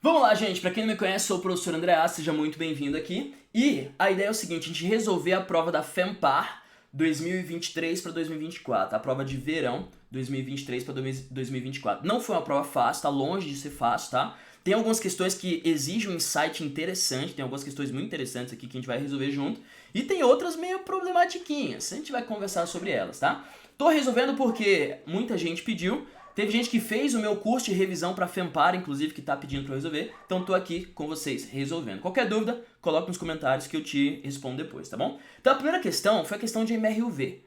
Vamos lá, gente. Pra quem não me conhece, sou o professor André A, seja muito bem-vindo aqui. E a ideia é o seguinte, a gente resolver a prova da FEMPAR 2023 para 2024, a prova de verão 2023 para 2024. Não foi uma prova fácil, tá longe de ser fácil, tá? Tem algumas questões que exigem um insight interessante, tem algumas questões muito interessantes aqui que a gente vai resolver junto, e tem outras meio problematiquinhas, a gente vai conversar sobre elas, tá? Tô resolvendo porque muita gente pediu. Teve gente que fez o meu curso de revisão para FEMPAR, inclusive, que tá pedindo para eu resolver. Então tô aqui com vocês resolvendo. Qualquer dúvida, coloca nos comentários que eu te respondo depois, tá bom? Então a primeira questão foi a questão de MRUV.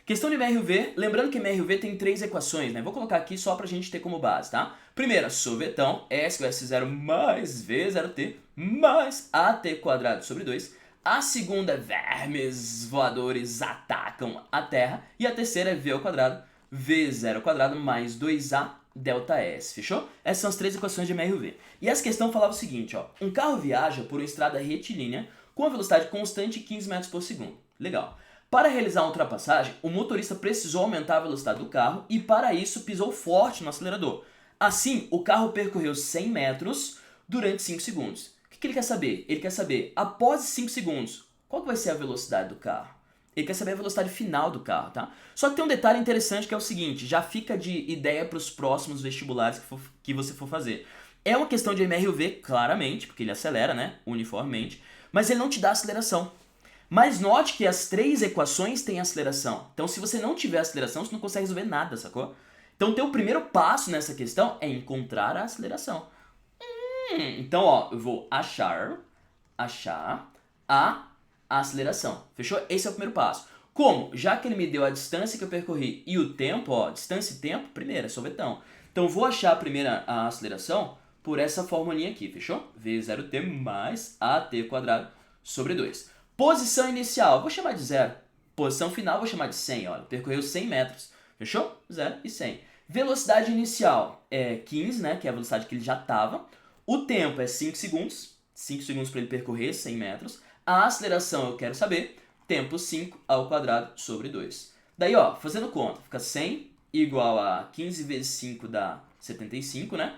Questão de MRUV, lembrando que MRUV tem três equações, né? Vou colocar aqui só pra gente ter como base, tá? Primeira, sorvetão, S igual a S0 mais V0T mais AT quadrado sobre 2. A segunda é vermes voadores atacam a Terra. E a terceira é V ao quadrado, V0 ao quadrado mais 2A delta S, fechou? Essas são as três equações de MRUV. E essa questão falava o seguinte, ó. Um carro viaja por uma estrada retilínea com a velocidade constante de 15 metros por segundo. Legal. Para realizar uma ultrapassagem, o motorista precisou aumentar a velocidade do carro e para isso pisou forte no acelerador. Assim, o carro percorreu 100 metros durante 5 segundos. O que ele quer saber? Ele quer saber, após 5 segundos, qual que vai ser a velocidade do carro? Ele quer saber a velocidade final do carro, tá? Só que tem um detalhe interessante que é o seguinte, já fica de ideia para os próximos vestibulares que você for fazer. É uma questão de MRUV, claramente, porque ele acelera, né, uniformemente, mas ele não te dá aceleração. Mas note que as três equações têm aceleração. Então, se você não tiver aceleração, você não consegue resolver nada, sacou? Então, teu primeiro passo nessa questão é encontrar a aceleração. Então, ó, eu vou achar a aceleração. Fechou? Esse é o primeiro passo. Como? Já que ele me deu a distância que eu percorri e o tempo, ó, distância e tempo, primeiro, é sorvetão. Então, vou achar a primeira a aceleração por essa formulinha aqui, fechou? V0t mais at quadrado sobre 2. Posição inicial, vou chamar de 0. Posição final, vou chamar de 100, olha. Percorreu 100 metros, fechou? 0 e 100. Velocidade inicial é 15, né, que é a velocidade que ele já estava. O tempo é 5 segundos, 5 segundos para ele percorrer 100 metros. A aceleração eu quero saber, tempo 5 ao quadrado sobre 2. Daí, ó, fazendo conta, fica 100 igual a 15 vezes 5 dá 75, né?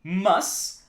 Mas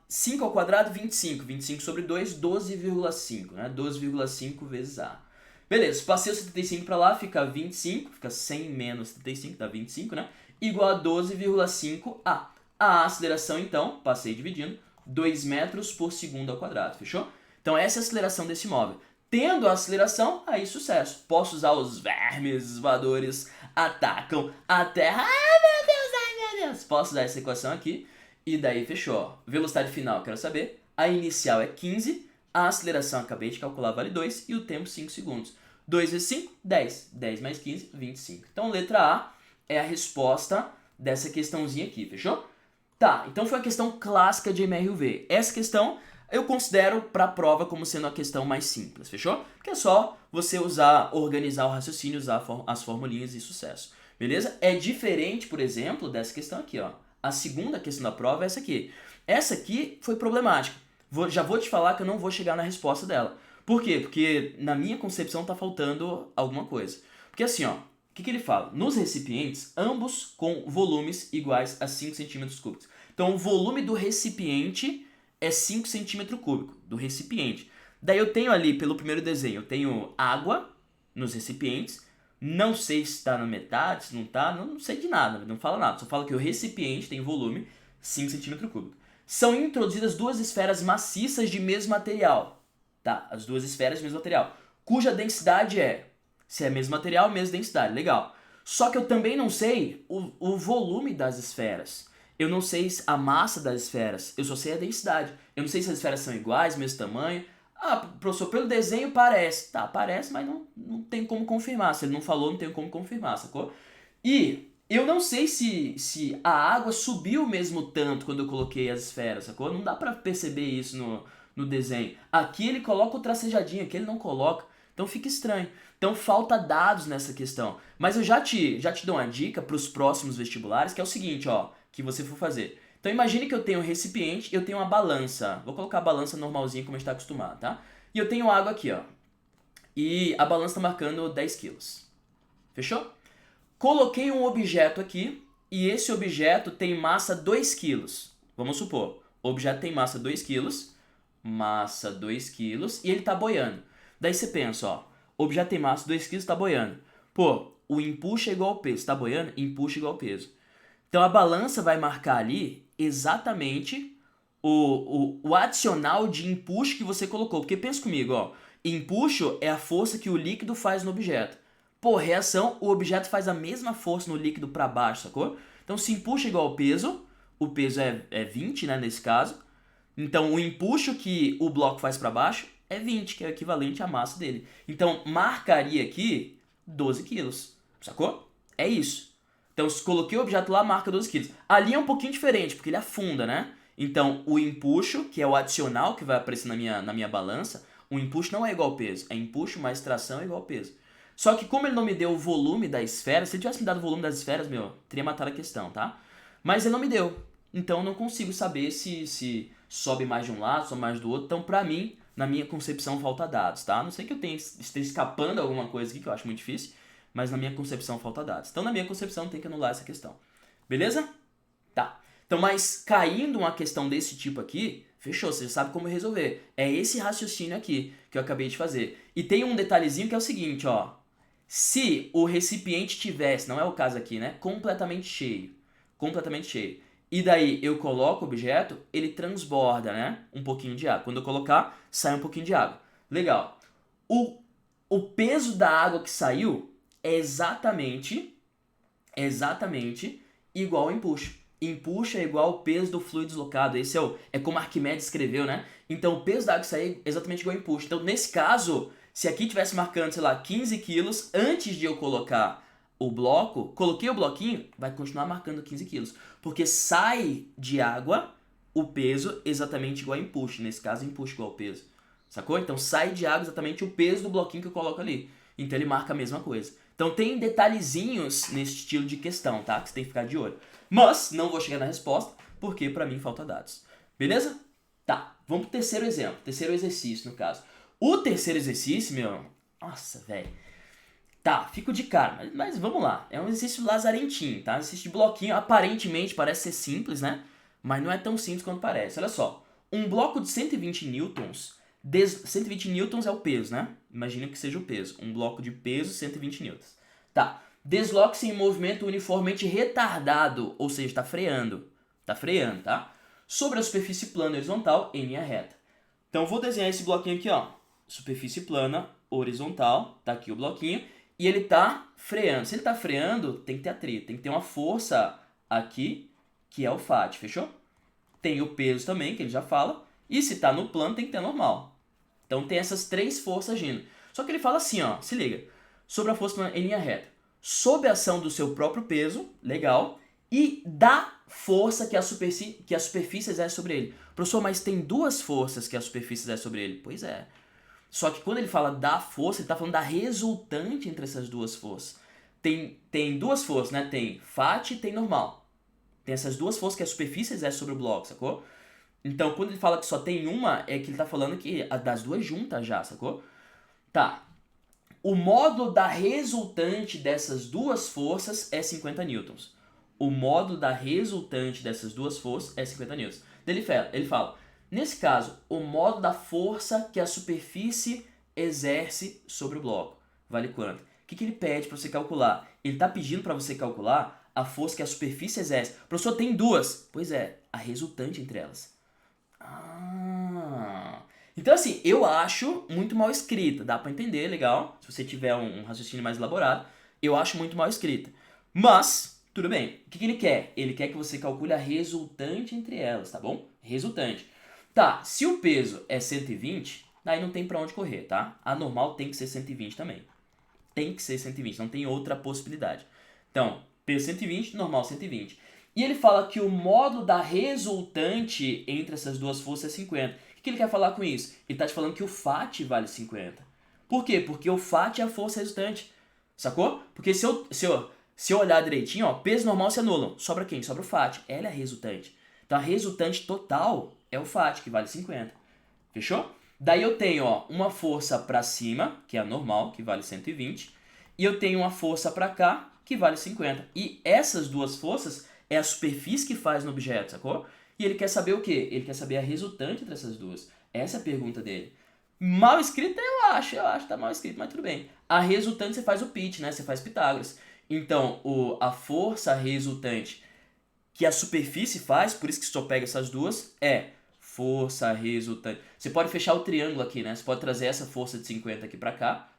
5 ao quadrado, 25. 25 sobre 2, 12,5, né? 12,5 vezes A. Beleza, passei o 75 para lá, fica 25, fica 100 menos 75, dá 25, né? Igual a 12,5A. A aceleração, então, passei dividindo, 2 metros por segundo ao quadrado, fechou? Então essa é a aceleração desse móvel. Tendo a aceleração, aí sucesso. Posso usar os vermes voadores atacam a Terra. Ai meu Deus, ai meu Deus. Posso usar essa equação aqui. E daí fechou. Velocidade final, quero saber. A inicial é 15. A aceleração acabei de calcular vale 2. E o tempo 5 segundos. 2 vezes 5, 10. 10 mais 15, 25. Então letra A é a resposta dessa questãozinha aqui, fechou? Tá, então foi a questão clássica de MRUV. Essa questão eu considero para a prova como sendo a questão mais simples, fechou? Porque é só você organizar o raciocínio, usar as formulinhas e sucesso, beleza? É diferente, por exemplo, dessa questão aqui, ó. A segunda questão da prova é essa aqui. Essa aqui foi problemática. Já vou te falar que eu não vou chegar na resposta dela. Por quê? Porque na minha concepção tá faltando alguma coisa. Porque assim, ó, o que ele fala? Nos recipientes, ambos com volumes iguais a 5 centímetros cúbicos. Então o volume do recipiente é 5 centímetros cúbicos, do recipiente. Daí eu tenho ali, pelo primeiro desenho, eu tenho água nos recipientes. Não sei se está na metade, se não está, não sei de nada, não fala nada. Só fala que o recipiente tem volume 5 centímetros cúbicos. São introduzidas duas esferas maciças de mesmo material. Tá, as duas esferas de mesmo material. Cuja densidade é, se é mesmo material, mesma densidade. Legal. Só que eu também não sei o volume das esferas. Eu não sei a massa das esferas, eu só sei a densidade. Eu não sei se as esferas são iguais, mesmo tamanho. Ah, professor, pelo desenho parece. Tá, parece, mas não tem como confirmar. Se ele não falou, não tem como confirmar, sacou? E eu não sei se a água subiu mesmo tanto quando eu coloquei as esferas, sacou? Não dá pra perceber isso no desenho. Aqui ele coloca o tracejadinho, aqui ele não coloca. Então fica estranho. Então falta dados nessa questão. Mas eu já te dou uma dica para os próximos vestibulares, que é o seguinte, ó, que você for fazer. Então imagine que eu tenho um recipiente e eu tenho uma balança. Vou colocar a balança normalzinha como a gente está acostumado, tá? E eu tenho água aqui, ó. E a balança está marcando 10 quilos. Fechou? Coloquei um objeto aqui e esse objeto tem massa 2 quilos. Vamos supor. O objeto tem massa 2 quilos, e ele tá boiando. Daí você pensa, ó, o objeto tem massa 2 quilos, tá boiando. Pô, o empuxo é igual ao peso, tá boiando? Empuxo é igual ao peso. Então a balança vai marcar ali exatamente o adicional de empuxo que você colocou. Porque pensa comigo, ó, empuxo é a força que o líquido faz no objeto. Por reação, o objeto faz a mesma força no líquido para baixo, sacou? Então se empuxo é igual ao peso, o peso é 20, né, nesse caso. Então o empuxo que o bloco faz para baixo é 20, que é o equivalente à massa dele. Então marcaria aqui 12 quilos, sacou? É isso. Então se coloquei o objeto lá, marca 12 quilos. Ali é um pouquinho diferente, porque ele afunda, né? Então o empuxo, que é o adicional que vai aparecer na minha balança, o empuxo não é igual ao peso, é empuxo mais tração é igual ao peso. Só que como ele não me deu o volume da esfera, se ele tivesse me dado o volume das esferas, teria matado a questão, tá? Mas ele não me deu. Então eu não consigo saber se sobe mais de um lado, sobe mais do outro. Então pra mim, na minha concepção, falta dados, tá? A não sei que eu esteja escapando alguma coisa aqui, que eu acho muito difícil, mas na minha concepção falta dados. Então na minha concepção tem que anular essa questão. Beleza? Tá. Então, mas caindo uma questão desse tipo aqui, fechou, você já sabe como resolver. É esse raciocínio aqui que eu acabei de fazer. E tem um detalhezinho que é o seguinte, ó. Se o recipiente tivesse, não é o caso aqui, né? Completamente cheio. Completamente cheio. E daí eu coloco o objeto, ele transborda, né? Um pouquinho de água. Quando eu colocar, sai um pouquinho de água. Legal. O peso da água que saiu é exatamente igual ao empuxo. Empuxo é igual ao peso do fluido deslocado. Esse é como Arquimedes escreveu, né? Então o peso da água que saiu é exatamente igual ao empuxo. Então nesse caso, se aqui tivesse marcando, sei lá, 15 quilos, antes de eu colocar o bloco, coloquei o bloquinho, vai continuar marcando 15 quilos. Porque sai de água o peso exatamente igual a empuxo. Nesse caso, empuxo igual ao peso. Sacou? Então sai de água exatamente o peso do bloquinho que eu coloco ali. Então ele marca a mesma coisa. Então tem detalhezinhos nesse estilo de questão, tá? Que você tem que ficar de olho. Mas não vou chegar na resposta, porque pra mim falta dados. Beleza? Tá, vamos pro terceiro exemplo. Terceiro exercício, no caso. O terceiro exercício, nossa, velho. Tá, fico de cara, mas vamos lá. É um exercício lazarentinho, tá? Um exercício de bloquinho. Aparentemente parece ser simples, né? Mas não é tão simples quanto parece. Olha só. Um bloco de 120 newtons... 120 newtons é o peso, né? Imagina que seja o peso. Um bloco de peso, 120 newtons. Tá. Desloque-se em movimento uniformemente retardado, ou seja, está freando. Está freando, tá? Sobre a superfície plana horizontal em linha reta. Então, vou desenhar esse bloquinho aqui, ó. Superfície plana horizontal, tá aqui o bloquinho, e ele tá freando. Se ele tá freando, tem que ter atrito, tem que ter uma força aqui, que é o Fat, fechou? Tem o peso também, que ele já fala, e se tá no plano, tem que ter normal. Então tem essas três forças agindo. Só que ele fala assim, ó, se liga, sobre a força em linha reta, sob a ação do seu próprio peso, legal, e da força que a superfície exerce sobre ele. Professor, mas tem duas forças que a superfície exerce sobre ele. Pois é. Só que quando ele fala da força, ele está falando da resultante entre essas duas forças. Tem duas forças, né? Tem Fat e tem normal. Tem essas duas forças que a superfície exerce sobre o bloco, sacou? Então, quando ele fala que só tem uma, é que ele está falando que das duas juntas já, sacou? Tá. O módulo da resultante dessas duas forças é 50 newtons. O módulo da resultante dessas duas forças é 50 newtons. Ele fala, nesse caso, o módulo da força que a superfície exerce sobre o bloco. Vale quanto? O que ele pede para você calcular? Ele está pedindo para você calcular a força que a superfície exerce. O professor tem duas. Pois é, a resultante entre elas. Então assim, eu acho muito mal escrita. Dá para entender, legal. Se você tiver um raciocínio mais elaborado. Eu acho muito mal escrita. Mas, tudo bem. O que ele quer? Ele quer que você calcule a resultante entre elas, tá bom? Resultante. Tá, se o peso é 120, aí não tem pra onde correr, tá? A normal tem que ser 120 também. Tem que ser 120, não tem outra possibilidade. Então, peso 120, normal 120. E ele fala que o módulo da resultante entre essas duas forças é 50. O que ele quer falar com isso? Ele está te falando que o Fat vale 50. Por quê? Porque o Fat é a força resultante. Sacou? Porque se eu olhar direitinho, ó, peso normal se anulam. Sobra quem? Sobra o Fat. Ela é a resultante. Então a resultante total é o Fat, que vale 50. Fechou? Daí eu tenho, ó, uma força para cima, que é a normal, que vale 120. E eu tenho uma força para cá, que vale 50. E essas duas forças é a superfície que faz no objeto, sacou? E ele quer saber o quê? Ele quer saber a resultante entre essas duas. Essa é a pergunta dele. Mal escrita eu acho, tá mal escrito, mas tudo bem. A resultante você faz o pitch, né? Você faz Pitágoras. Então, a força resultante que a superfície faz, por isso que só pega essas duas, é força resultante. Você pode fechar o triângulo aqui, né? Você pode trazer essa força de 50 aqui pra cá,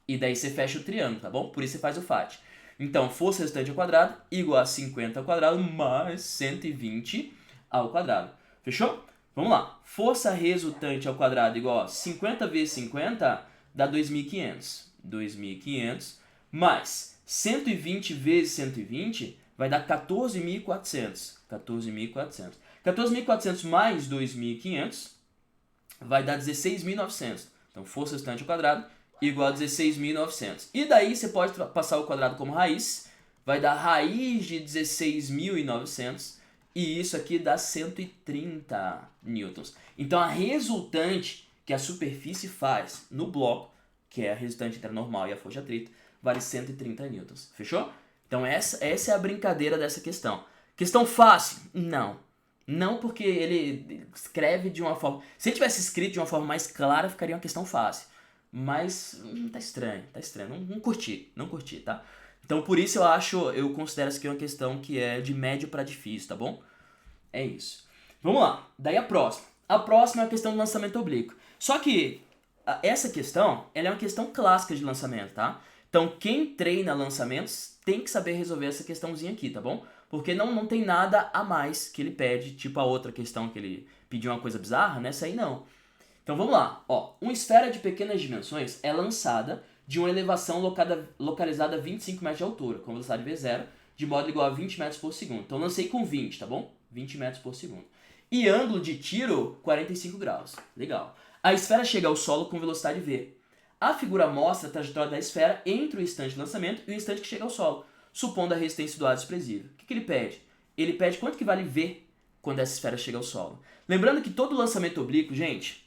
e daí você fecha o triângulo, tá bom? Por isso você faz o FAT. Então, força resultante ao quadrado igual a 50 ao quadrado mais 120 ao quadrado. Fechou? Vamos lá. Força resultante ao quadrado igual a 50 vezes 50 dá 2.500. 2.500 mais 120 vezes 120 vai dar 14.400. 14.400. 14.400 mais 2.500 vai dar 16.900. Então, força resultante ao quadrado igual a 16.900. E daí você pode passar o quadrado como raiz. Vai dar raiz de 16.900. E isso aqui dá 130 newtons. Então, a resultante que a superfície faz no bloco, que é a resultante entre a normal e a força de atrito, vale 130 newtons. Fechou? Então, essa é a brincadeira dessa questão. Questão fácil? Não. Não, porque ele escreve de uma forma... Se ele tivesse escrito de uma forma mais clara, ficaria uma questão fácil. Mas tá estranho. Não curti, tá? Então, por isso eu considero essa aqui uma questão que é de médio para difícil, tá bom? É isso. Vamos lá. Daí a próxima. A próxima é a questão do lançamento oblíquo. Só que essa questão, ela é uma questão clássica de lançamento, tá? Então, quem treina lançamentos tem que saber resolver essa questãozinha aqui, tá bom? Porque não tem nada a mais que ele pede, tipo a outra questão que ele pediu uma coisa bizarra, nessa aí não. Então vamos lá. Ó, uma esfera de pequenas dimensões é lançada de uma elevação localizada a 25 metros de altura, com velocidade v0, de modo igual a 20 metros por segundo. Então lancei com 20, tá bom? 20 metros por segundo. E ângulo de tiro, 45 graus. Legal. A esfera chega ao solo com velocidade v. A figura mostra a trajetória da esfera entre o instante de lançamento e o instante que chega ao solo, supondo a resistência do ar desprezível. O que ele pede? Ele pede quanto que vale v quando essa esfera chega ao solo. Lembrando que todo lançamento oblíquo, gente,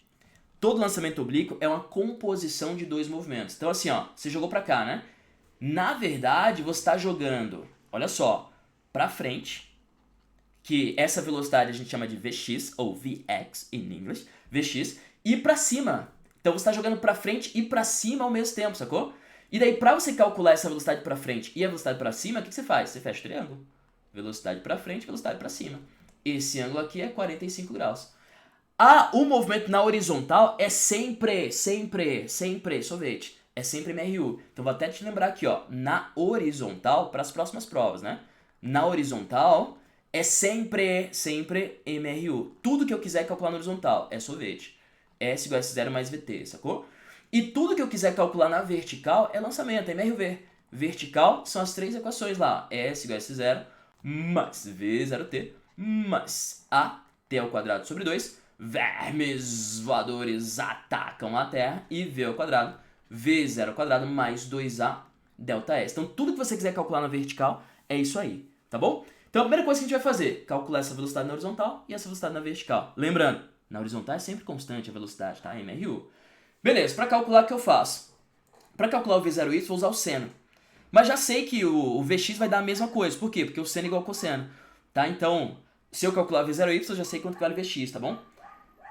todo lançamento oblíquo é uma composição de dois movimentos. Então assim, ó, você jogou pra cá, né? Na verdade, você está jogando, olha só, pra frente, que essa velocidade a gente chama de Vx, ou Vx em inglês, Vx, e pra cima. Então você está jogando pra frente e pra cima ao mesmo tempo, sacou? E daí, pra você calcular essa velocidade pra frente e a velocidade pra cima, o que você faz? Você fecha o triângulo. Velocidade pra frente, velocidade pra cima. Esse ângulo aqui é 45 graus. O movimento na horizontal é sempre, sorvete. É sempre MRU. Então vou até te lembrar aqui, ó, na horizontal, para as próximas provas, né? Na horizontal é sempre MRU. Tudo que eu quiser calcular na horizontal é sorvete. S igual a S0 mais VT, sacou? E tudo que eu quiser calcular na vertical é lançamento, é MRV. Vertical são as três equações lá. S igual a S0 mais V0T mais AT ao quadrado sobre 2. Vermes voadores atacam a Terra. E V ao quadrado, V0 ao quadrado mais 2A delta S. Então tudo que você quiser calcular na vertical é isso aí, tá bom? Então a primeira coisa que a gente vai fazer, calcular essa velocidade na horizontal e essa velocidade na vertical. Lembrando, na horizontal é sempre constante a velocidade, tá? MRU. Beleza, para calcular o que eu faço? Para calcular o V0y, vou usar o seno. Mas já sei que o Vx vai dar a mesma coisa. Por quê? Porque o seno é igual ao cosseno. Tá? Então, se eu calcular V0y, eu já sei quanto vale Vx, tá bom?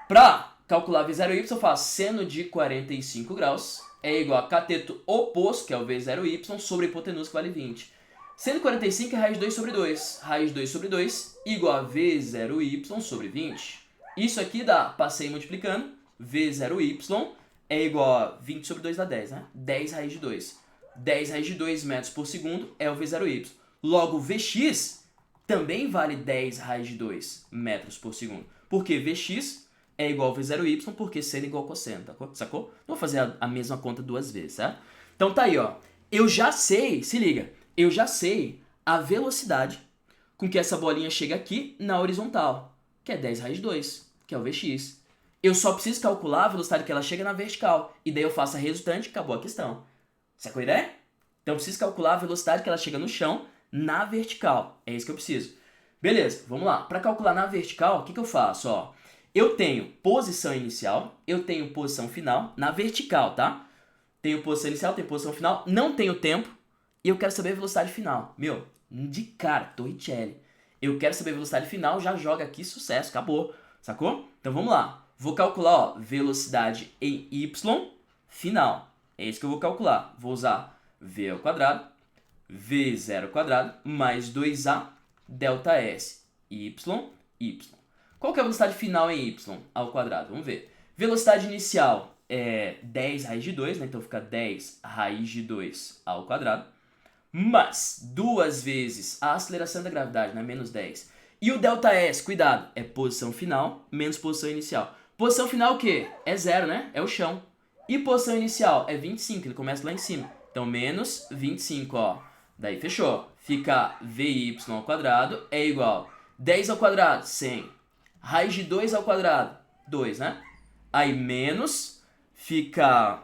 Para calcular V0y, eu faço seno de 45 graus é igual a cateto oposto, que é o V0y, sobre a hipotenusa, que vale 20. Seno 45 é raiz de 2 sobre 2. Raiz de 2 sobre 2 igual a V0y sobre 20. Isso aqui dá, passei multiplicando, V0y é igual a 20 sobre 2 dá 10, né? 10 raiz de 2. 10 raiz de 2 metros por segundo é o V0y. Logo, Vx também vale 10 raiz de 2 metros por segundo. Porque Vx é igual ao V0y, porque seno é igual ao cosseno, sacou? Não vou fazer a mesma conta duas vezes, certo? Então tá aí, ó. Eu já sei, se liga, eu já sei a velocidade com que essa bolinha chega aqui na horizontal, que é 10 raiz de 2, que é o Vx. Eu só preciso calcular a velocidade que ela chega na vertical, e daí eu faço a resultante e acabou a questão. Sacou a ideia? Então eu preciso calcular a velocidade que ela chega no chão na vertical. É isso que eu preciso. Beleza, vamos lá. Para calcular na vertical, o que eu faço? Ó, eu tenho posição inicial, eu tenho posição final, na vertical, tá? Tenho posição inicial, tenho posição final, não tenho tempo, e eu quero saber a velocidade final. Meu, de cara, Torricelli. Eu quero saber a velocidade final, já joga aqui, sucesso, acabou. Sacou? Então vamos lá. Vou calcular, ó, velocidade em y final. É isso que eu vou calcular. Vou usar v ao quadrado, v0 ao quadrado, mais 2a delta s, y. Qual que é a velocidade final em y ao quadrado? Vamos ver. Velocidade inicial é 10 raiz de 2, né? Então fica 10 raiz de 2 ao quadrado. Mas 2 vezes a aceleração da gravidade, né? Menos 10. E o ΔS, cuidado, é posição final menos posição inicial. Posição final o quê? É 0, né? É o chão. E posição inicial é 25, ele começa lá em cima. Então menos 25, ó. Daí fechou. Fica VY ao quadrado é igual 10 ao quadrado, 100. Raiz de 2 ao quadrado, 2, né? Aí menos, fica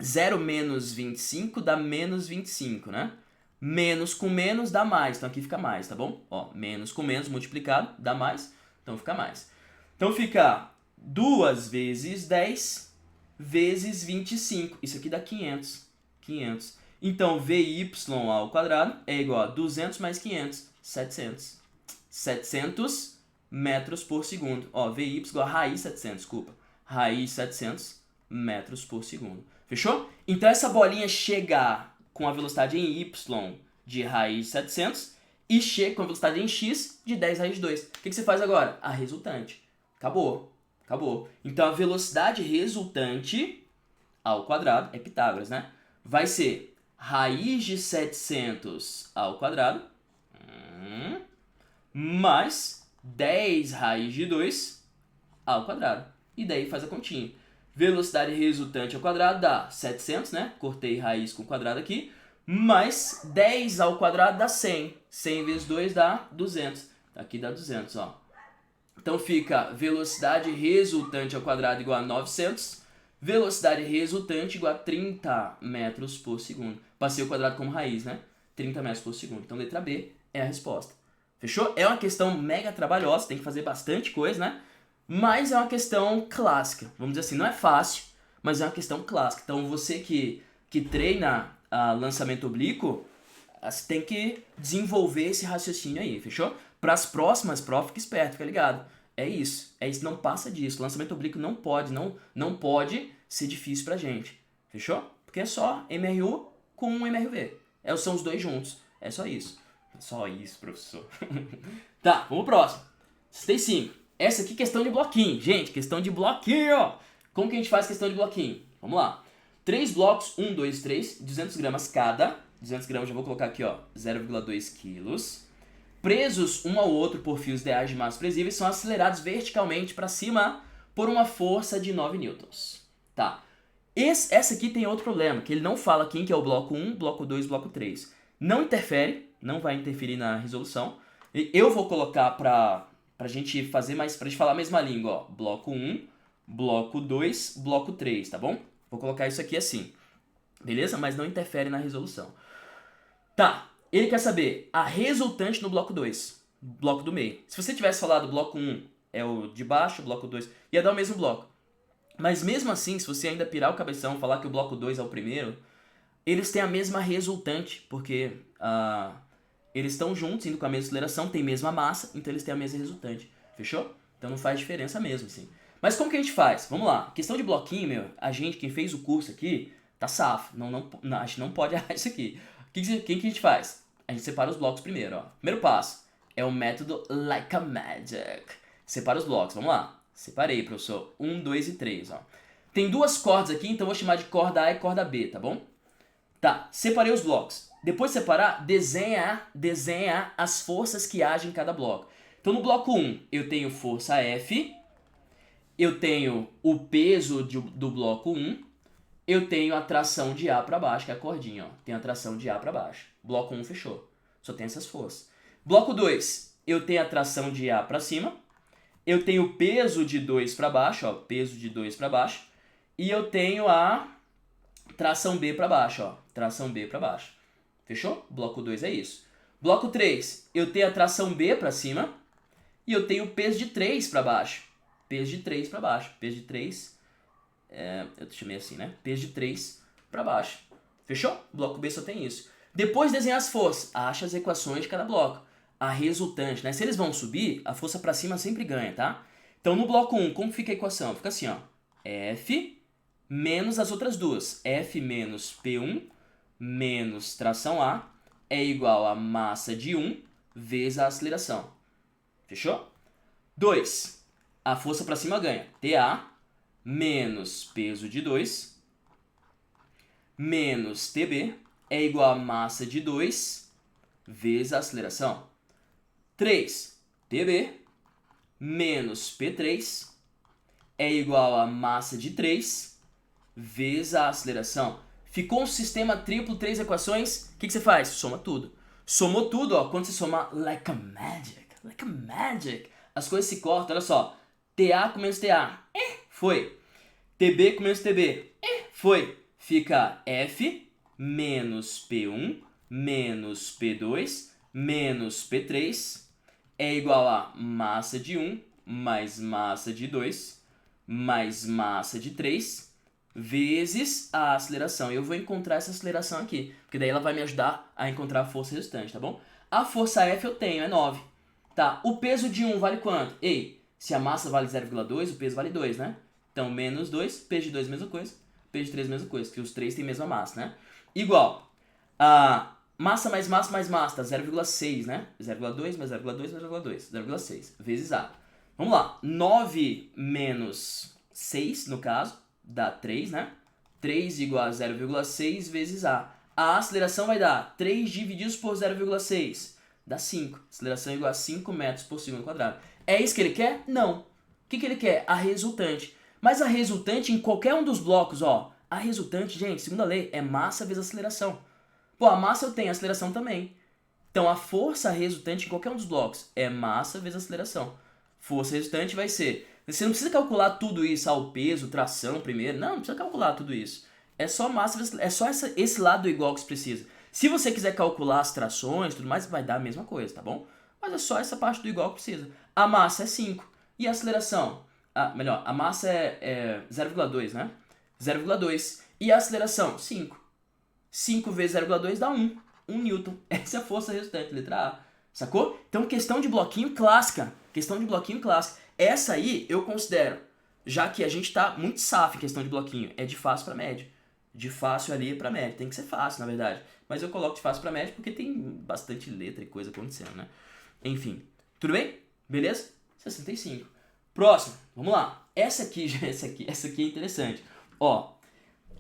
0 menos 25 dá menos 25, né? Menos com menos dá mais, então aqui fica mais, tá bom? Ó, menos com menos multiplicado dá mais, então fica mais. Então fica 2 vezes 10 vezes 25, isso aqui dá 500. Então VY ao quadrado é igual a 200 mais 500, 700. 700 metros por segundo. Ó, VY igual a raiz 700, desculpa. Raiz 700 metros por segundo. Fechou? Então essa bolinha chega com a velocidade em y de raiz 700 e chega com a velocidade em x de 10 raiz de 2. O que você faz agora? A resultante. Acabou. Então a velocidade resultante ao quadrado, é Pitágoras, né? Vai ser raiz de 700 ao quadrado mais 10 raiz de 2 ao quadrado. E daí faz a continha. Velocidade resultante ao quadrado dá 700, né? Cortei raiz com quadrado aqui. Mais 10 ao quadrado dá 100. 100 vezes 2 dá 200. Aqui dá 200, ó. Então fica velocidade resultante ao quadrado igual a 900. Velocidade resultante igual a 30 metros por segundo. Passei o quadrado como raiz, né? 30 metros por segundo. Então letra B é a resposta. Fechou? É uma questão mega trabalhosa, tem que fazer bastante coisa, né? Mas é uma questão clássica. Vamos dizer assim, não é fácil, mas é uma questão clássica. Então você que treina lançamento oblíquo, você tem que desenvolver esse raciocínio aí, fechou? Para as próximas provas, fica esperto, fica ligado. É isso, não passa disso. Lançamento oblíquo não pode ser difícil pra gente, fechou? Porque é só MRU com MRV. São os dois juntos, é só isso. Só isso, professor. Tá, vamos pro próximo. Citei 5. Essa aqui é questão de bloquinho. Gente, questão de bloquinho. Como que a gente faz questão de bloquinho? Vamos lá. 3 blocos, 1, 2, 3, 200 gramas cada. 200 gramas já vou colocar aqui, ó, 0,2 quilos. Presos um ao outro por fios ideais de massa presíveis, são acelerados verticalmente para cima por uma força de 9 newtons. Tá. Essa aqui tem outro problema, que ele não fala quem que é o bloco 1, bloco 2, bloco 3. Não interfere, não vai interferir na resolução. Eu vou colocar pra gente fazer mais, pra gente falar a mesma língua, ó. Bloco 1, bloco 2, bloco 3, tá bom? Vou colocar isso aqui assim, beleza? Mas não interfere na resolução. Tá, ele quer saber a resultante no bloco 2, bloco do meio. Se você tivesse falado bloco 1 é o de baixo, bloco 2, ia dar o mesmo bloco. Mas mesmo assim, se você ainda pirar o cabeção, falar que o bloco 2 é o primeiro, eles têm a mesma resultante, porque eles estão juntos, indo com a mesma aceleração, tem a mesma massa, então eles têm a mesma resultante. Fechou? Então não faz diferença mesmo, assim. Mas como que a gente faz? Vamos lá. Questão de bloquinho, meu, a gente, quem fez o curso aqui, tá safo. A gente não pode errar isso aqui. O que a gente faz? A gente separa os blocos primeiro, ó. Primeiro passo é o método Like a Magic. Separa os blocos, vamos lá. Separei, professor. 1, 2 e 3, ó. Tem duas cordas aqui, então eu vou chamar de corda A e corda B, tá bom? Tá, separei os blocos. Depois de separar, desenha as forças que agem em cada bloco. Então no bloco 1, eu tenho força F, eu tenho o peso do bloco 1, eu tenho a tração de A para baixo, que é a cordinha, ó. Tem a tração de A para baixo. Bloco 1 fechou. Só tem essas forças. Bloco 2, eu tenho a tração de A para cima, eu tenho o peso de 2 para baixo, ó, peso de 2 para baixo, e eu tenho a tração B para baixo, ó, tração B para baixo. Fechou? Bloco 2 é isso. Bloco 3, eu tenho a tração B para cima e eu tenho o peso de 3 para baixo. Peso de 3 para baixo. Peso de 3, eu chamei assim, né? Peso de 3 para baixo. Fechou? Bloco B só tem isso. Depois de desenhar as forças, acha as equações de cada bloco. a resultante, né? Se eles vão subir, a força para cima sempre ganha, tá? Então, no bloco 1, como fica a equação? Fica assim, ó. F menos as outras duas. F menos P1 menos tração A é igual a massa de 1 vezes a aceleração. Fechou? 2. A força para cima ganha. TA menos peso de 2 menos TB é igual a massa de 2 vezes a aceleração. 3. TB menos P3 é igual a massa de 3 vezes a aceleração. Ficou um sistema triplo, 3 equações. O que você faz? Soma tudo. Somou tudo, ó. Quando você somar like a magic, as coisas se cortam. Olha só. TA com menos TA. Foi. TB com menos TB. Foi. Fica F menos P1 menos P2 menos P3 é igual a massa de 1 mais massa de 2 mais massa de 3 vezes a aceleração. Eu vou encontrar essa aceleração aqui, porque daí ela vai me ajudar a encontrar a força resultante, tá bom? A força F eu tenho, é 9. Tá, o peso de 1 vale quanto? Ei, se a massa vale 0,2, o peso vale 2, né? Então, menos 2, peso de 2 mesma coisa, peso de 3 mesma coisa, porque os 3 têm a mesma massa, né? Igual, a massa mais massa mais massa, tá 0,6, né? 0,2 mais 0,2 mais 0,2, 0,6 vezes A. Vamos lá, 9 menos 6, no caso, dá 3, né? 3 igual a 0,6 vezes A. A aceleração vai dar 3 divididos por 0,6. Dá 5. Aceleração igual a 5 metros por segundo quadrado. É isso que ele quer? Não. O que ele quer? A resultante. Mas a resultante em qualquer um dos blocos, ó. A resultante, gente, segundo a lei, é massa vezes aceleração. Pô, a massa eu tenho, a aceleração também. Então a força resultante em qualquer um dos blocos é massa vezes aceleração. Força resultante vai ser... Você não precisa calcular tudo isso, o peso, tração primeiro. Não precisa calcular tudo isso. É só massa vezes... É só esse lado igual que você precisa. Se você quiser calcular as trações e tudo mais, vai dar a mesma coisa, tá bom? Mas é só essa parte do igual que precisa. A massa é 5. E a aceleração? Melhor, a massa é 0,2, né? 0,2. E a aceleração? 5. 5 vezes 0,2 dá 1. 1 newton. Essa é a força resultante, letra A. Sacou? Então, questão de bloquinho clássica. Questão de bloquinho clássica. Essa aí eu considero, já que a gente tá muito safo em questão de bloquinho, é de fácil para médio. De fácil ali para médio. Tem que ser fácil, na verdade. Mas eu coloco de fácil para médio porque tem bastante letra e coisa acontecendo, né? Enfim. Tudo bem? Beleza? 65. Próximo. Vamos lá. Essa aqui é interessante. Ó,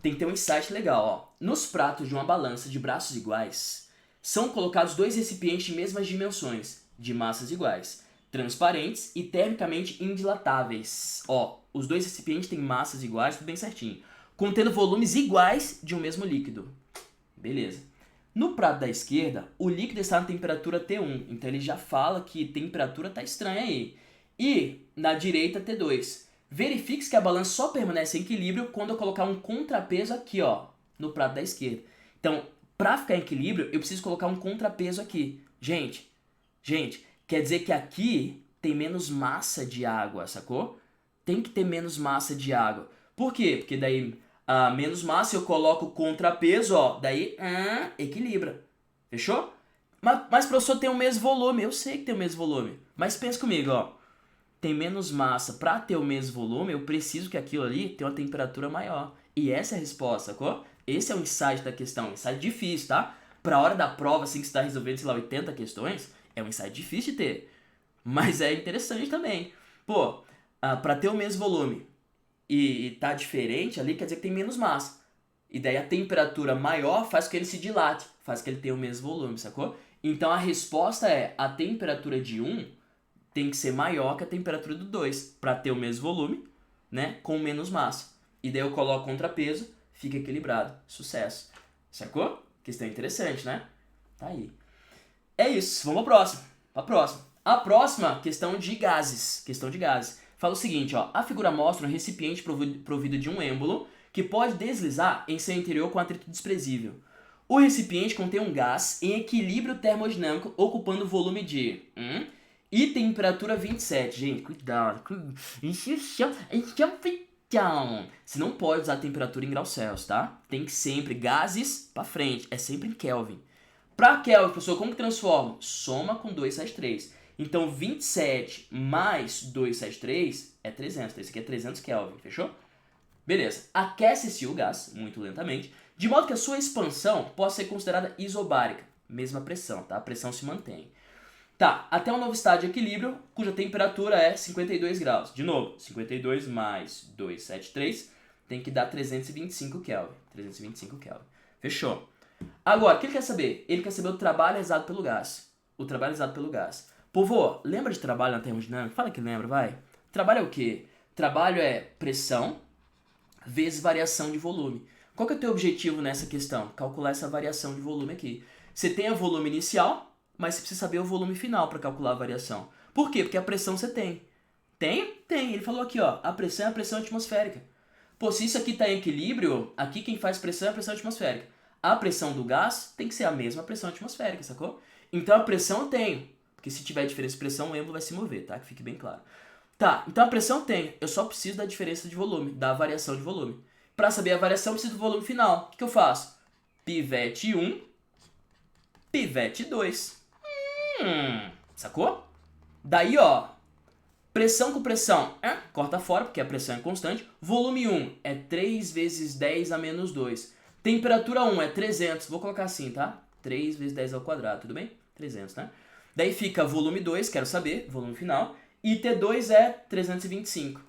tem que ter um insight legal, ó. Nos pratos de uma balança de braços iguais, são colocados 2 recipientes de mesmas dimensões, de massas iguais, transparentes e termicamente indilatáveis. Ó, os 2 recipientes têm massas iguais, tudo bem certinho, contendo volumes iguais de um mesmo líquido. Beleza. No prato da esquerda, o líquido está na temperatura T1, então ele já fala que temperatura tá estranha aí. E na direita T2. Verifique que a balança só permanece em equilíbrio quando eu colocar um contrapeso aqui, ó, no prato da esquerda. Então, para ficar em equilíbrio, eu preciso colocar um contrapeso aqui. Gente, quer dizer que aqui tem menos massa de água, sacou? Tem que ter menos massa de água. Por quê? Porque daí, menos massa eu coloco o contrapeso, ó, daí equilibra. Fechou? Mas professor, tem o mesmo volume. Eu sei que tem o mesmo volume. Mas pensa comigo, ó. Tem menos massa, para ter o mesmo volume, eu preciso que aquilo ali tenha uma temperatura maior. E essa é a resposta, sacou? Esse é o insight da questão, um insight difícil, tá? Pra hora da prova, assim que você tá resolvendo, sei lá, 80 questões, é um insight difícil de ter. Mas é interessante também. Pô, pra ter o mesmo volume e tá diferente ali, quer dizer que tem menos massa. E daí a temperatura maior faz com que ele se dilate, faz com que ele tenha o mesmo volume, sacou? Então a resposta é, a temperatura de 1 tem que ser maior que a temperatura do 2 para ter o mesmo volume, né, com menos massa. E daí eu coloco contrapeso, fica equilibrado. Sucesso. Sacou? Questão interessante, né? Tá aí. É isso. Vamos para a próxima. A próxima, questão de gases. Fala o seguinte, ó. A figura mostra um recipiente provido de um êmbolo que pode deslizar em seu interior com atrito desprezível. O recipiente contém um gás em equilíbrio termodinâmico ocupando o volume de... E temperatura 27. Gente, cuidado. Você não pode usar temperatura em graus Celsius, tá? Tem que sempre, gases pra frente, é sempre em Kelvin. Para Kelvin, professor, como que transforma? Soma com 273. Então, 27 mais 273 é 300. Esse aqui é 300 Kelvin, fechou? Beleza. Aquece-se o gás, muito lentamente, de modo que a sua expansão possa ser considerada isobárica. Mesma pressão, tá? A pressão se mantém. Tá, até um novo estado de equilíbrio, cuja temperatura é 52 graus. De novo, 52 mais 273 tem que dar 325 Kelvin. 325 Kelvin. Fechou. Agora, o que ele quer saber? Ele quer saber o trabalho realizado pelo gás. O trabalho realizado pelo gás. Povo, lembra de trabalho na termodinâmica? Fala que lembra, vai. Trabalho é o quê? Trabalho é pressão vezes variação de volume. Qual que é o teu objetivo nessa questão? Calcular essa variação de volume aqui. Você tem o volume inicial, mas você precisa saber o volume final para calcular a variação. Por quê? Porque a pressão você tem. Tem? Tem. Ele falou aqui, ó, a pressão é a pressão atmosférica. Pô, se isso aqui está em equilíbrio, aqui quem faz pressão é a pressão atmosférica. A pressão do gás tem que ser a mesma pressão atmosférica, sacou? Então a pressão eu tenho. Porque se tiver diferença de pressão, o êmbolo vai se mover, tá? Que fique bem claro. Tá, então a pressão eu tenho. Eu só preciso da diferença de volume, da variação de volume. Para saber a variação, eu preciso do volume final. O que eu faço? Pivete 1, pivete 2. Sacou? Daí, ó, pressão com pressão, corta fora, porque a pressão é constante. Volume 1 é 3 vezes 10 a menos 2. Temperatura 1 é 300, vou colocar assim, tá? 3 vezes 10 ao quadrado, tudo bem? 300, né? Daí fica volume 2, quero saber, volume final. E T2 é 325.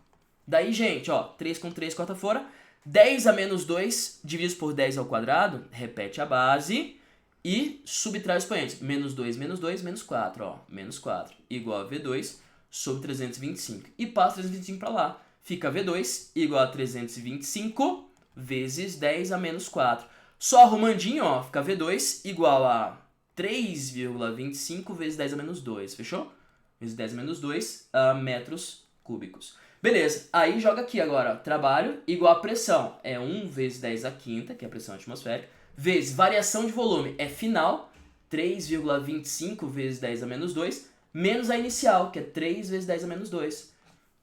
Daí, gente, ó, 3 com 3 corta fora. 10 a menos 2 dividido por 10 ao quadrado, repete a base e subtrai os expoentes. Menos 2, menos 4, ó. Menos 4 igual a V2 sobre 325. E passa 325 para lá. Fica V2 igual a 325 vezes 10 a menos 4. Só arrumandinho, ó, fica V2 igual a 3,25 vezes 10 a menos 2, fechou? Vezes 10 a menos 2 metros cúbicos. Beleza, aí joga aqui agora, ó, trabalho igual a pressão, é 1 vezes 10 a quinta, que é a pressão atmosférica, vezes variação de volume, é final, 3,25 vezes 10 a menos 2, menos a inicial, que é 3 vezes 10 a menos 2.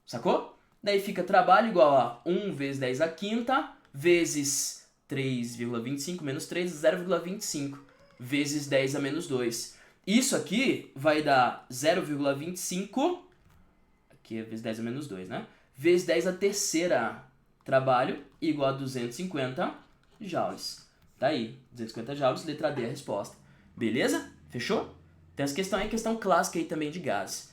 Sacou? Daí fica trabalho igual a 1 vezes 10 a quinta, vezes 3,25 menos 3, 0,25, vezes 10 a menos 2. Isso aqui vai dar 0,25, aqui é vezes 10 a menos 2, né? Vezes 10 a terceira, trabalho, igual a 250 joules. Tá aí, 250 joules, letra D é a resposta. Beleza? Fechou? Tem essa questão aí, questão clássica aí também de gases.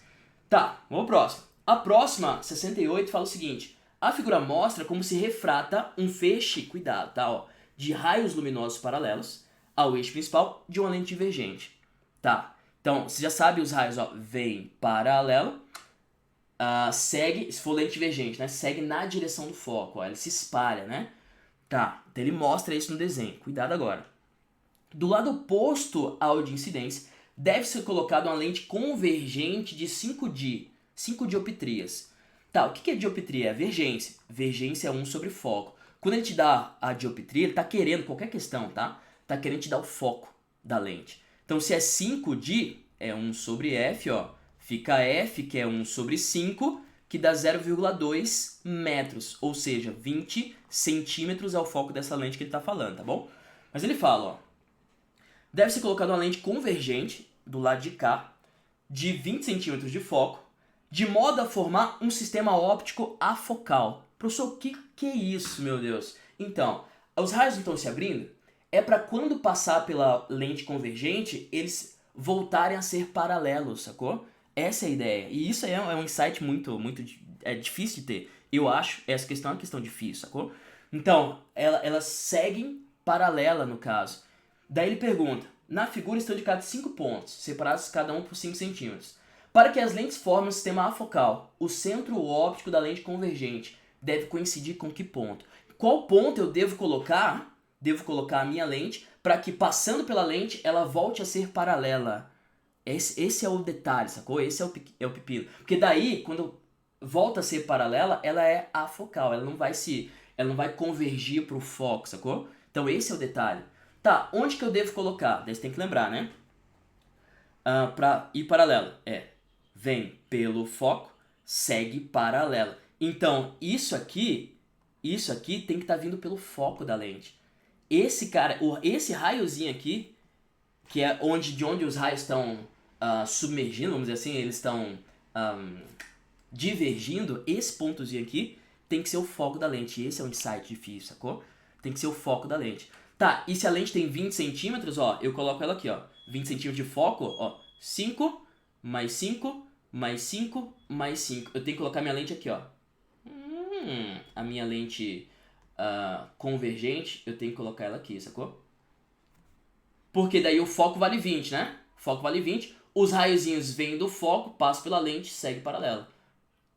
Tá, vamos pro próximo. A próxima, 68, fala o seguinte. A figura mostra como se refrata um feixe, cuidado, tá, ó, de raios luminosos paralelos ao eixo principal de uma lente divergente. Tá, então, você já sabe os raios, ó, vem paralelo, segue, se for lente divergente, né, segue na direção do foco, ó, ele se espalha, né? Tá, então ele mostra isso no desenho, cuidado agora. Do lado oposto ao de incidência, deve ser colocada uma lente convergente de 5 dioptrias. Tá, o que é dioptria? É vergência. Vergência é 1 sobre foco. Quando ele te dá a dioptria, ele tá querendo, qualquer questão, tá? Tá querendo te dar o foco da lente. Então, se é 5 é 1 sobre F, ó. Fica F, que é 1 sobre 5, que dá 0,2 metros. Ou seja, 20 centímetros é o foco dessa lente que ele tá falando, tá bom? Mas ele fala, ó. Deve ser colocada uma lente convergente, do lado de cá, de 20 centímetros de foco, de modo a formar um sistema óptico afocal. Professor, o que é isso, meu Deus? Então, os raios não estão se abrindo? É para quando passar pela lente convergente, eles voltarem a ser paralelos, sacou? Essa é a ideia. E isso aí é um insight muito difícil de ter. Eu acho, essa questão é uma questão difícil, sacou? Então, elas seguem paralela no caso. Daí ele pergunta, na figura estão indicados 5 pontos, separados cada um por 5 centímetros. Para que as lentes formem um sistema afocal, o centro óptico da lente convergente deve coincidir com que ponto? Qual ponto eu devo colocar a minha lente para que, passando pela lente, ela volte a ser paralela? Esse é o detalhe, sacou? Esse é o pepino. Porque daí, quando volta a ser paralela, ela é afocal, ela não vai convergir para o foco, sacou? Então esse é o detalhe. Tá, onde que eu devo colocar? Daí você tem que lembrar, né? Para ir paralelo. Vem pelo foco, segue paralela. Então, isso aqui tem que estar vindo pelo foco da lente. Esse raiozinho aqui que é de onde os raios estão submergindo, vamos dizer assim, eles estão divergindo, esse pontozinho aqui tem que ser o foco da lente. Esse é um insight difícil, sacou? Tem que ser o foco da lente. Tá, e se a lente tem 20 centímetros, ó, eu coloco ela aqui, ó. 20 centímetros de foco, ó. 5, mais 5, mais 5, mais 5. Eu tenho que colocar minha lente aqui, ó. A minha lente convergente, eu tenho que colocar ela aqui, sacou? Porque daí o foco vale 20, né? O foco vale 20. Os raiozinhos vêm do foco, passam pela lente, segue paralela.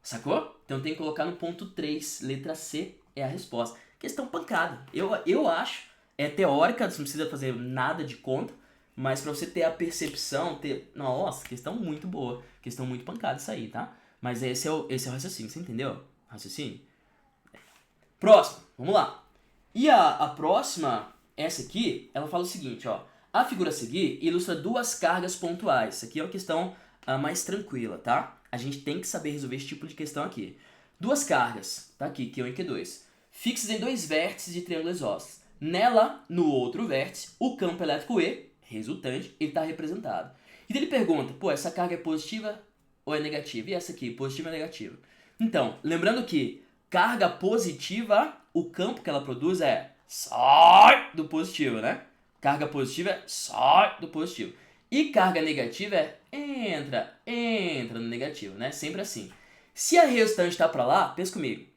Sacou? Então tem que colocar no ponto 3, letra C é a resposta. Questão pancada. Eu acho, é teórica, você não precisa fazer nada de conta, mas pra você ter a percepção, Nossa, questão muito boa. Questão muito pancada isso aí, tá? Mas esse é o raciocínio, você entendeu? Raciocínio? Próximo, vamos lá. E a próxima, essa aqui, ela fala o seguinte, ó. A figura a seguir ilustra duas cargas pontuais. Isso aqui é uma questão mais tranquila, tá? A gente tem que saber resolver esse tipo de questão aqui. Duas cargas, tá aqui, Q1 e Q2, fixas em dois vértices de triângulo isósceles. Nela, no outro vértice, o campo elétrico E, resultante, ele está representado. E ele pergunta, pô, essa carga é positiva ou é negativa? E essa aqui, positiva ou negativa? Então, lembrando que carga positiva, o campo que ela produz é sai do positivo, né? Carga positiva é sai do positivo. E carga negativa é entra no negativo, né? Sempre assim. Se a resultante está para lá, pensa comigo.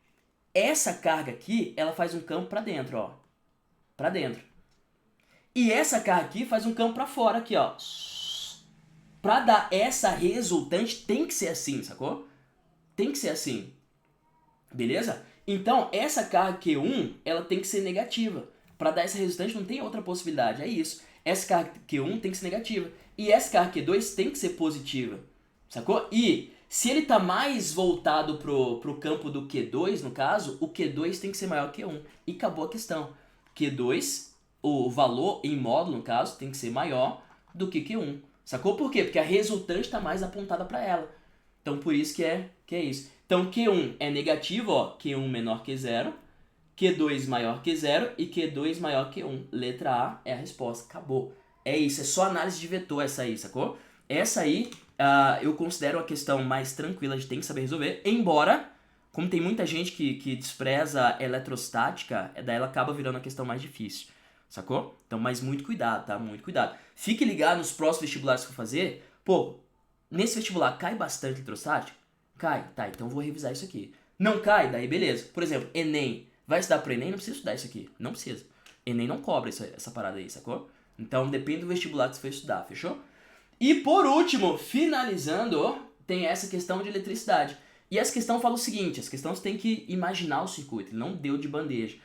Essa carga aqui, ela faz um campo para dentro, ó. Para dentro. E essa carga aqui faz um campo para fora aqui, ó. Para dar essa resultante tem que ser assim, sacou? Tem que ser assim. Beleza? Então, essa carga Q1, ela tem que ser negativa. Para dar essa resultante não tem outra possibilidade, é isso. Essa carga Q1 tem que ser negativa. E essa carga Q2 tem que ser positiva. Sacou? E se ele está mais voltado pro campo do Q2, no caso, o Q2 tem que ser maior que Q1. E acabou a questão. Q2, o valor em módulo, no caso, tem que ser maior do que Q1. Sacou? Por quê? Porque a resultante está mais apontada para ela. Então, por isso que é isso. Então, Q1 é negativo, ó. Q1 menor que 0. Q2 maior que 0 e Q2 maior que 1. Letra A é a resposta. Acabou. É isso, é só análise de vetor essa aí, sacou? Essa aí eu considero a questão mais tranquila, a gente tem que saber resolver. Embora, como tem muita gente que despreza eletrostática, daí ela acaba virando a questão mais difícil, sacou? Então, mas muito cuidado, tá? Muito cuidado. Fique ligado nos próximos vestibulares que eu for fazer. Pô, nesse vestibular cai bastante eletrostática? Cai, tá, então eu vou revisar isso aqui. Não cai, daí beleza. Por exemplo, Enem. Vai estudar pro Enem? Não precisa estudar isso aqui. Não precisa. Enem não cobra essa parada aí, sacou? Então depende do vestibular que você for estudar, fechou? E por último, finalizando, tem essa questão de eletricidade. E essa questão fala o seguinte, essa questão você tem que imaginar o circuito, ele não deu de bandeja.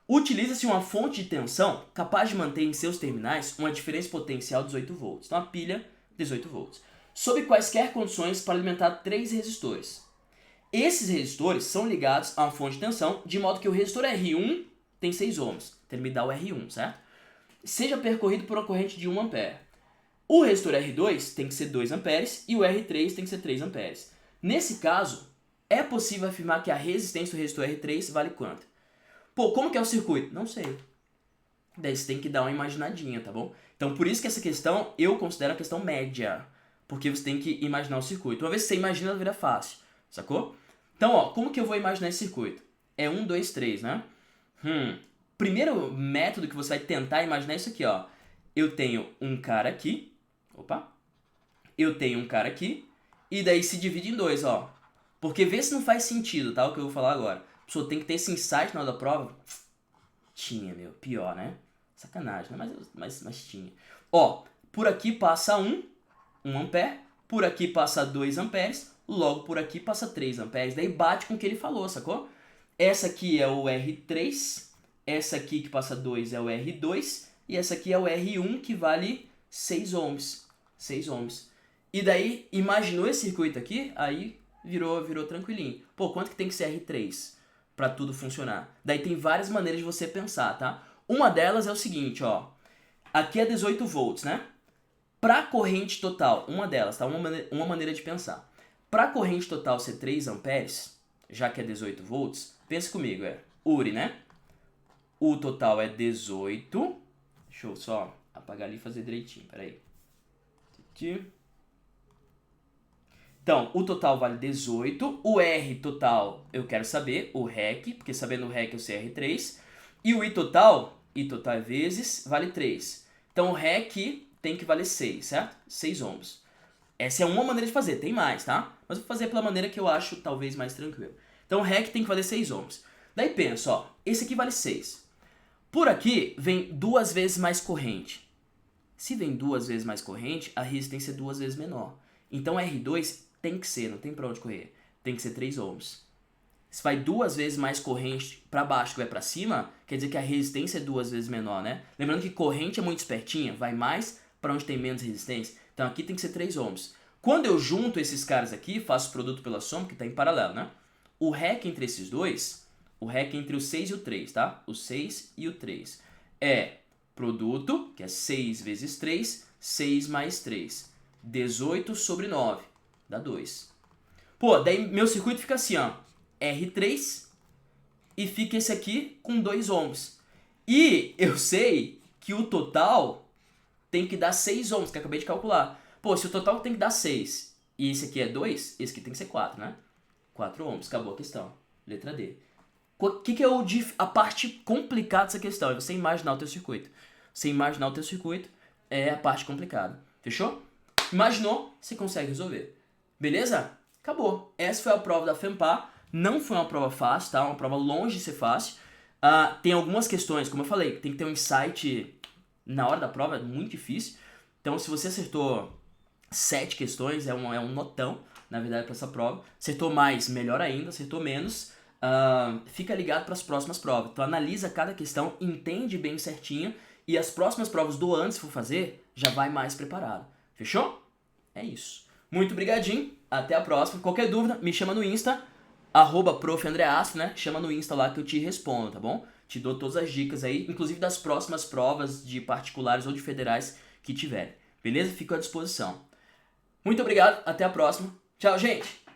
Utiliza-se uma fonte de tensão capaz de manter em seus terminais uma diferença potencial de 18 volts. Então a pilha, 18 volts. Sob quaisquer condições para alimentar 3 resistores. Esses resistores são ligados a uma fonte de tensão, de modo que o resistor R1 tem 6 ohms. Então ele me dá o R1, certo? Seja percorrido por uma corrente de 1 ampere. O resistor R2 tem que ser 2 amperes e o R3 tem que ser 3 amperes. Nesse caso, é possível afirmar que a resistência do resistor R3 vale quanto? Pô, como que é o circuito? Não sei. Daí você tem que dar uma imaginadinha, tá bom? Então por isso que essa questão eu considero a questão média. Porque você tem que imaginar o circuito. Uma vez que você imagina, ela vira fácil. Sacou? Então, ó, como que eu vou imaginar esse circuito? É 1, 2, 3, né? Primeiro método que você vai tentar imaginar é isso aqui, ó. Eu tenho um cara aqui. Opa. Eu tenho um cara aqui. E daí se divide em dois, ó. Porque vê se não faz sentido, tá? O que eu vou falar agora. A pessoa tem que ter esse insight na hora da prova. Tinha, meu. Pior, né? Sacanagem, né? Mas tinha. Ó, por aqui passa 1 ampere. Por aqui passa 2 amperes. Logo por aqui passa 3 amperes. Daí bate com o que ele falou, sacou? Essa aqui é o R3. Essa aqui que passa 2 é o R2. E essa aqui é o R1 que vale 6 ohms. 6 ohms. E daí, imaginou esse circuito aqui? Aí virou tranquilinho. Pô, quanto que tem que ser R3 para tudo funcionar? Daí tem várias maneiras de você pensar, tá? Uma delas é o seguinte, ó. Aqui é 18 volts, né? Para corrente total, uma delas, tá? Uma maneira de pensar. Para corrente total ser 3 amperes, já que é 18 volts, pensa comigo, é URI, né? O total é 18. Deixa eu só apagar ali e fazer direitinho, peraí. Então, o total vale 18, o R total eu quero saber, o REC, porque sabendo o REC eu sei R3, e o I total é vezes, vale 3. Então o REC tem que valer 6, certo? 6 ohms. Essa é uma maneira de fazer, tem mais, tá? Mas eu vou fazer pela maneira que eu acho talvez mais tranquilo. Então o REC tem que valer 6 ohms. Daí pensa, ó, esse aqui vale 6. Por aqui vem 2 vezes mais corrente. Se vem 2 vezes mais corrente, a resistência é 2 vezes menor. Então R2 tem que ser, não tem pra onde correr, tem que ser 3 ohms. Se vai 2 vezes mais corrente para baixo que vai para cima, quer dizer que a resistência é 2 vezes menor, né? Lembrando que corrente é muito espertinha, vai mais para onde tem menos resistência. Então aqui tem que ser 3 ohms. Quando eu junto esses caras aqui, faço o produto pela soma, que está em paralelo, né? O REC entre esses dois, o REC entre o 6 e o 3, tá? O 6 e o 3 é produto, que é 6 vezes 3, 6 mais 3. 18 sobre 9, dá 2. Pô, daí meu circuito fica assim, ó. R3 e fica esse aqui com 2 ohms. E eu sei que o total tem que dar 6 ohms, que eu acabei de calcular. Pô, se o total tem que dar 6 e esse aqui é 2, esse aqui tem que ser 4, né? 4 ohms, acabou a questão. Letra D. O que é a parte complicada dessa questão? É você imaginar o teu circuito. Você imaginar o teu circuito é a parte complicada. Fechou? Imaginou, você consegue resolver. Beleza? Acabou. Essa foi a prova da FEMPAR. Não foi uma prova fácil, tá? Uma prova longe de ser fácil. Tem algumas questões, como eu falei, tem que ter um insight na hora da prova, é muito difícil. Então, se você acertou 7 questões, é um notão, na verdade, para essa prova. Acertou mais, melhor ainda. Acertou menos, fica ligado para as próximas provas. Então, analisa cada questão, entende bem certinho, e as próximas provas do ano, se for fazer, já vai mais preparado. Fechou? É isso. Muito brigadinho, até a próxima. Qualquer dúvida, me chama no Insta, @profandreastro, né? Chama no Insta lá que eu te respondo, tá bom? Te dou todas as dicas aí, inclusive das próximas provas de particulares ou de federais que tiverem. Beleza? Fico à disposição. Muito obrigado, até a próxima. Tchau, gente!